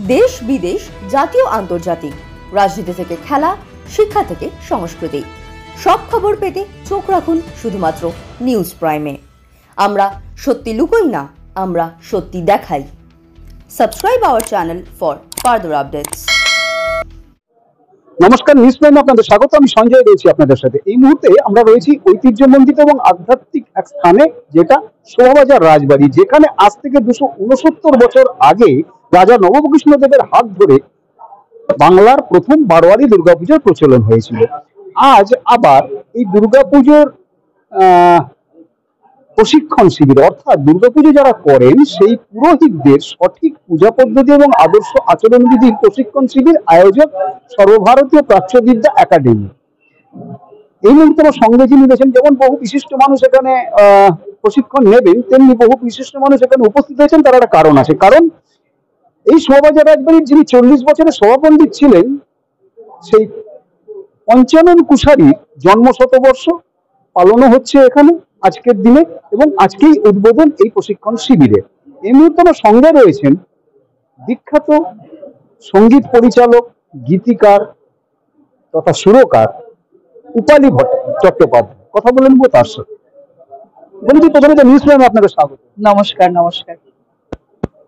দেশ বিদেশ, জাতীয় আন্তর্জাতিক, রাজনীতি থেকে খেলা, শিক্ষা থেকে সংস্কৃতি, সব খবর পেতে চোখ রাখুন শুধুমাত্র নিউজ প্রাইমে। আমরা সত্যি লুকোই না, আমরা সত্যি দেখাই। Subscribe our channel for further updates. নমস্কার, নিউজ প্রাইমে আপনাদের স্বাগত। আমি সঞ্জয় রয়েছি আপনাদের সাথে। এই মুহূর্তে আমরা রয়েছি ঐতিহ্যমণ্ডিত এবং আধ্যাত্মিক এক স্থানে, যেটা শোভাবাজার রাজবাড়ি, যেখানে আজ থেকে 269 বছর আগে রাজা নবকৃষ্ণ দেবের হাত ধরে বাংলার প্রথম বারোয়ারি দুর্গাপুজোর প্রচলন হয়েছিল। আজ আবার এই দুর্গাপুজোর প্রশিক্ষণ শিবির, অর্থাৎ দুর্গাপুজো যারা করেন সেই পুরোহিতদের সঠিক পূজা পদ্ধতি এবং আদর্শ আচরণবিধির প্রশিক্ষণ শিবির আয়োজক সর্বভারতীয় প্রাচ্যবিদ্যা একাডেমি। এই মুহূর্তে সঙ্গে যিনি রয়েছেন, যেমন বহু বিশিষ্ট মানুষ এখানে প্রশিক্ষণ নেবেন, তেমনি বহু বিশিষ্ট মানুষ এখানে উপস্থিত হয়েছেন। তার একটা কারণ আছে, কারণ এই শোভাবাজার রাজবাড়ির যিনি 40 বছরের সভাপণ্ডিত ছিলেন, সেই পঞ্চানন কুশারীর জন্ম শতবর্ষ পালনও হচ্ছে এখানে আজকের দিনে, এবং আজকেই উদ্বোধন এই প্রশিক্ষণ শিবিরে। এই মুহূর্তে আমার সঙ্গে রয়েছেন বিখ্যাত সঙ্গীত পরিচালক, গীতিকার তথা সুরকার উপালি চট্টোপাধ্যায়। কথা বলে নেবো তার সাথে। বলছি, প্রথমে তো নিউজ প্রাইমে আপনাকে স্বাগত। নমস্কার। নমস্কার।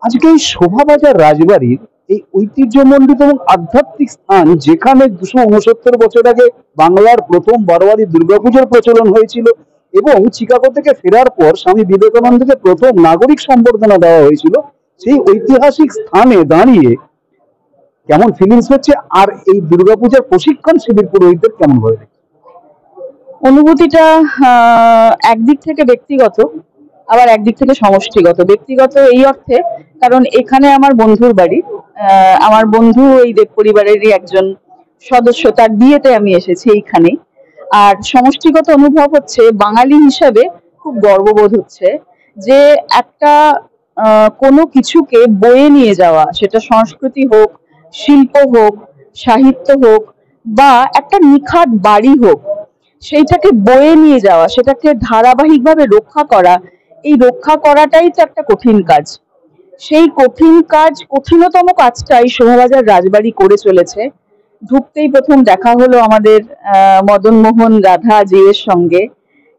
আজকে এই শোভাবাজার রাজবাড়ির এই ঐতিহ্যমণ্ডিত এবং আধ্যাত্মিক স্থান, যেখানে 269 বছর আগে বাংলার প্রথম বারোয়ারি দুর্গাপুজোর প্রচলন হয়েছিল এবং চিকাগো থেকে ফেরার পর স্বামী বিবেকানন্দকে প্রথম নাগরিক সম্বর্ধনা দেওয়া হয়েছিল, সেই ঐতিহাসিক স্থানে দাঁড়িয়ে কেমন ফিলিংস হচ্ছে, আর এই দুর্গাপূজার প্রশিক্ষণ শিবির পুরোহিতদের কেমন হয়ে? অনুভূতিটা একদিক থেকে ব্যক্তিগত, আবার একদিক থেকে সমষ্টিগত। ব্যক্তিগত এই অর্থে, কারণ এখানে আমার বন্ধুর বাড়ি, আমার বন্ধু এই দেব পরিবারেরই একজন সদস্য, তার বিয়েতে আমি এসেছি এইখানে। আর সমষ্টিগত অনুভব হচ্ছে, বাঙালি হিসাবে খুব গর্ববোধ হচ্ছে যে একটা কোনো কিছুকে বয়ে নিয়ে যাওয়া, সেটা সংস্কৃতি হোক, শিল্প হোক, সাহিত্য হোক, বা একটা নিখাদ বাড়ি হোক, সেইটাকে বয়ে নিয়ে যাওয়া, সেটাকে ধারাবাহিকভাবে রক্ষা করা, এই রক্ষা করাটাই তো একটা কঠিন কাজ। সেই কঠিন কাজ, কঠিনতম কাজটাই শোভাবাজার রাজবাড়ি করে চলেছে। ঢুকতেই প্রথম দেখা হলো আমাদের মদন মোহন রাধা জির সঙ্গে।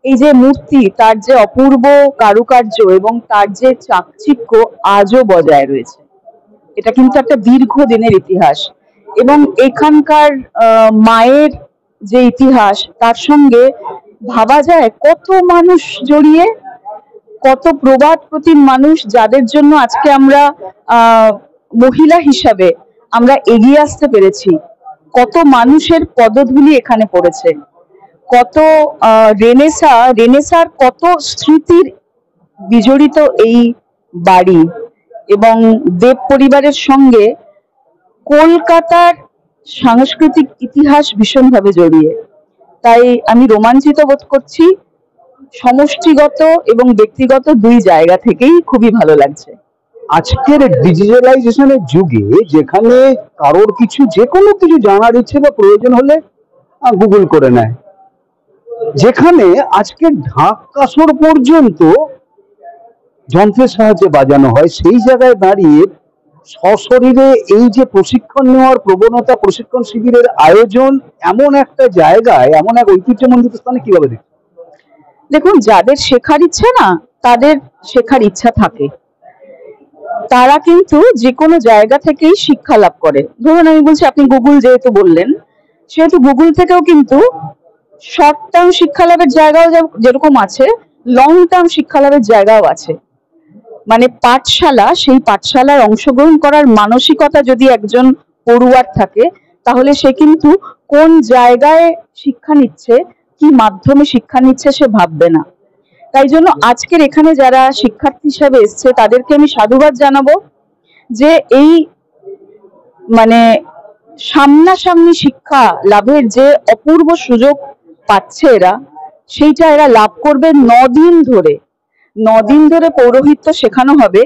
এই যে মূর্তি, তার যে অপূর্ব কারুকার্য এবং তার যে চাকচিক্য আজও বজায় রয়েছে, এটা কিন্তু একটা দীর্ঘদিনের ইতিহাস। এবং এখানকার মায়ের যে ইতিহাস, তার সঙ্গে ভাবা যায় কত মানুষ জড়িয়ে, কত প্রবাদ প্রতিম মানুষ, যাদের জন্য আজকে আমরা মহিলা হিসাবে আমরা এগিয়ে আসতে পেরেছি। কত মানুষের পদধূলি এখানে পড়েছে, কত রেনেসার কত স্মৃতির বিজড়িত এই বাড়ি, এবং দেব পরিবারের সঙ্গে কলকাতার সাংস্কৃতিক ইতিহাস ভীষণভাবে জড়িয়ে। তাই আমি রোমাঞ্চিত বোধ করছি। সমষ্টিগত এবং ব্যক্তিগত দুই জায়গা থেকেই খুবই ভালো লাগছে। আজকের ডিজিটালাইজেশনের যুগে, যেখানে কারোর কিছু, যে কোনো কিছু জানার ইচ্ছে বা প্রয়োজন হলে গুগল করে নেয়, যেখানে আজকে ঢাক কাসর পর্যন্ত যন্ত্রের সাহায্যে বাজানো হয়, সেই জায়গায় দাঁড়িয়ে সশরীরে এই যে প্রশিক্ষণ নেওয়ার প্রবণতা, প্রশিক্ষণ শিবিরের আয়োজন, এমন একটা জায়গায়, এমন এক ঐতিহ্যমণ্ডিত স্থানে কিভাবে দেখুন? দেখুন, যাদের শেখার ইচ্ছা না, তাদের শেখার ইচ্ছা থাকে, তারা কিন্তু যে কোনো জায়গা থেকেই শিক্ষা লাভ করে। ধরুন আমি বলছি, আপনি গুগল যেহেতু বললেন, সেহেতু গুগল থেকেও কিন্তু শর্ট টার্ম শিক্ষা লাভের জায়গাও যেরকম আছে, লং টার্ম শিক্ষা লাভের জায়গাও আছে। মানে পাঠশালা, সেই পাঠশালার অংশগ্রহণ করার মানসিকতা যদি একজন পড়ুয়ার থাকে, তাহলে সে কিন্তু কোন জায়গায় শিক্ষা নিচ্ছে, কি মাধ্যমে শিক্ষা নিচ্ছে, সে ভাববে না। তাই জন্য আজকের এখানে যারা শিক্ষার্থী হিসাবে এসছে, তাদেরকে আমি সাধুবাদ জানাবো যে এই মানে সামনাসামনি শিক্ষা লাভের যে অপূর্ব সুযোগ পাচ্ছে এরা, সেইটা এরা লাভ করবে 9 দিন ধরে। 9 দিন ধরে পৌরোহিত্য শেখানো হবে,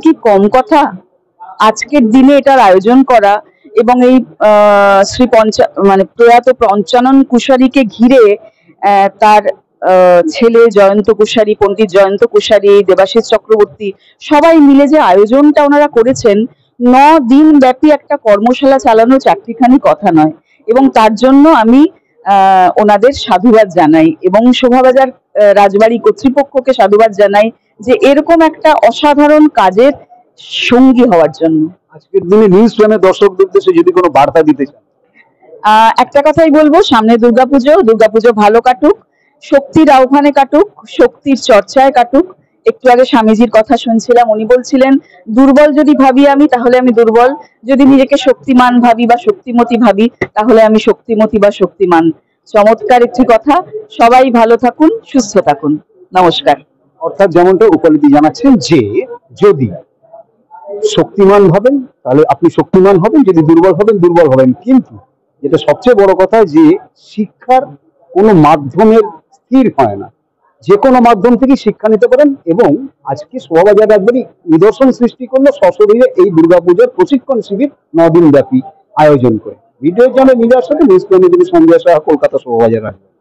কি কম কথা? আজকের দিনে এটার আয়োজন করা এবং এই প্রয়াত পঞ্চানন কুশারীকে ঘিরে তার ছেলে জয়ন্ত কুশারী, পণ্ডিত জয়ন্ত কুশারী, দেবাশিস চক্রবর্তী, সবাই মিলে যে আয়োজনটা ওনারা করেছেন, দিন ব্যাপী একটা কর্মশালা চালানো চারটিখানি কথা নয়, এবং তার জন্য আমি ওনাদের সাধুবাদ জানাই এবং শোভাবাজার রাজবাড়ি কর্তৃপক্ষকে সাধুবাদ জানাই যে এরকম একটা অসাধারণ কাজের সঙ্গী হওয়ার জন্য। আজকের দিনে নিউজ প্রাইমের দর্শকদের উদ্দেশ্যে যদি কোনো বার্তা দিতে চান? একটা কথাই বলবো, সামনে দুর্গাপুজো ভালো কাটুক, শক্তির আহ্বানে কাটুক, শক্তির চর্চায় কাটুক। একটু আগে স্বামীজির কথা শুনছিলাম, উনি বলছিলেন দুর্বল যদি ভাবি আমি তাহলে আমি দুর্বল, যদি নিজেকে শক্তিমান ভাবি বা শক্তিমতী ভাবি তাহলে আমি শক্তিমতী বা শক্তিমান। চমৎকার একটি কথা। সবাই ভালো থাকুন, সুস্থ থাকুন। নমস্কার। অর্থাৎ যেমনটা উপলব্ধি জানাচ্ছেন যে যদি শক্তিমান হবেন তাহলে আপনি শক্তিমান হবেন, যদি দুর্বল হবেন দুর্বল হবেন। কিন্তু যেটা সবচেয়ে বড় কথা যে শিক্ষার কোনো মাধ্যমের স্থির হয় না, যে কোনো মাধ্যম থেকে শিক্ষা নিতে পারেন। এবং আজকে শোভাবাজার রাজবাড়ি নিদর্শন সৃষ্টি করলো সশরীরে এই দুর্গাপূজার প্রশিক্ষণ শিবির 9 দিন ব্যাপী আয়োজন করে। ভিডিওর জন্য মিডিয়ার সাথে নিউজ প্রাইমের সঞ্জয় সাহা, কলকাতা, শোভাবাজার রাজবাড়ি।